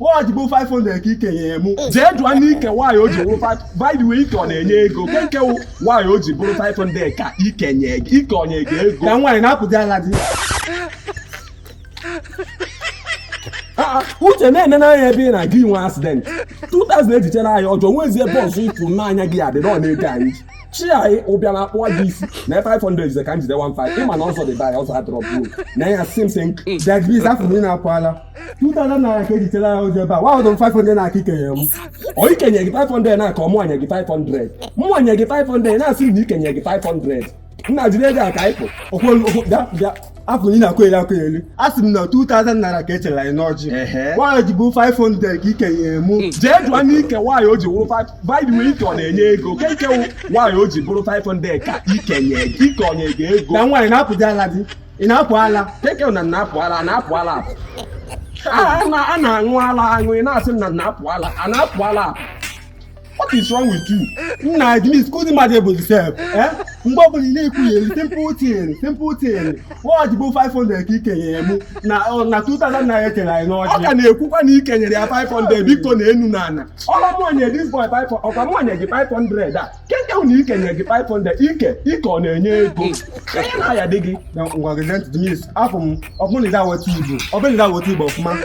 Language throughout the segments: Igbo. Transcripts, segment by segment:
What you 500 kike mu. Je jụọ n'ike why o ji bụrụ 5 by the way ike ọ na-enye ego keke why o ji bụrụ 500 ka ikenye ike onye ga ego Na nwaanyị na-apụta ala di. Uche na-ene n'anya ebe ị na-aga inwe accident 2000 ejichere anyị ọjọọ nwezie bọọsụ ịpụ n'anya gị adị nọ na-ego anyị chi anyị ụbịa na-akpụwa gị isi na 500 ize ka m jide 15 ịma na ọzọ dị baya ọzọ adrọpụ na ya simsim Dagris afọ m na-apụ ala. 2000 naira ka ejichere anyị ọjọọ ebe a. Wa ọdụ 500 na ikenye mu. Ọ ikenye gị 500 na ka ọmụanye gị 500 mụanye gị 500 na-asị na ikenye gị 500 nna jide ego a ka anyị kpụ Bịa afọ m na-akụ elu. Asị m na 2000 naira ka echere anyị n'ọjị. Wa ji 500 ka ikenye mu. Jee jụọ n'ike why o ji bụrụ 5 by the way ike ọ na-enye ego keke why o ji bụrụ 500 ka ikenye ike onye ga ego Na nwaanyị na-apụta ala di. Ị na-apụ ala. keke na na-apụ ala na-apụ ala a na-aṅụ ala aṅụ ị na-asị na na-apụ ala a na-apụ ala what is wrong with you? Nna Denise kụzi mmadụ ebuzi sef. Mgbe ọbụla ị na-ekwu ya simple thing. Wa ji 500 ka ikenye mu na 2000 naira echere anyị Ọ n'ọjị. ka na-ekwukwa na ikenyere ya 500 biko na enu na ana ọlọmụnye this boy 500 ọkwa mụnye gị 500 a keke hụ na ikenye gị 500 ike ọ na-enye ego onye na-aya dị gị Ngwa gị Denise afọ m ọbụla ị ga-aweta Igbo ọfụma.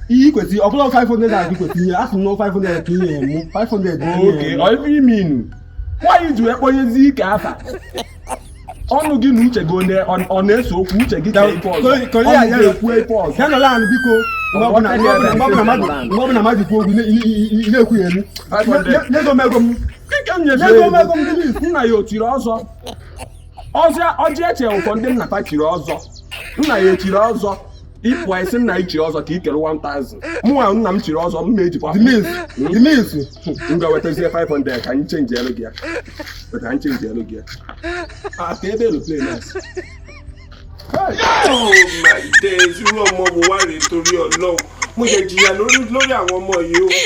Ihe kwesịrị ọbụla 500 naira kwesịrị ihe asị m na 500 ka inye mu 500 oke ọ ife ime nwaanyị ji ekponyezi ike afa ọnụ gị na uche gị ọ na-eso okwu uche gị ka ife ọzọ ọnụ gị ekwu ife ọzọ ya nọla anyị biko mgbe ọbụla mmadụ kwuo okwu ị na-ekwu ya elu. N'ego m ego m. nna ya o chiri ọzọ ọjị eche ụfọ ndị nnata chiri ọzọ nna ya echiri ọzọ ịpụ isi nna ya chiri ọzọ ka i kere 1000 mụnwa nna m chiri ọzọ m na-ejikwa The means. m ga-wetazie 500 ka anyị chenji elu gị ya ka ebe aeroplane Oh my days, irú ọmọ wo wá rèé torí Ọlọ́run mo jẹ jìyà lórí àwọn ọmọ yìí o.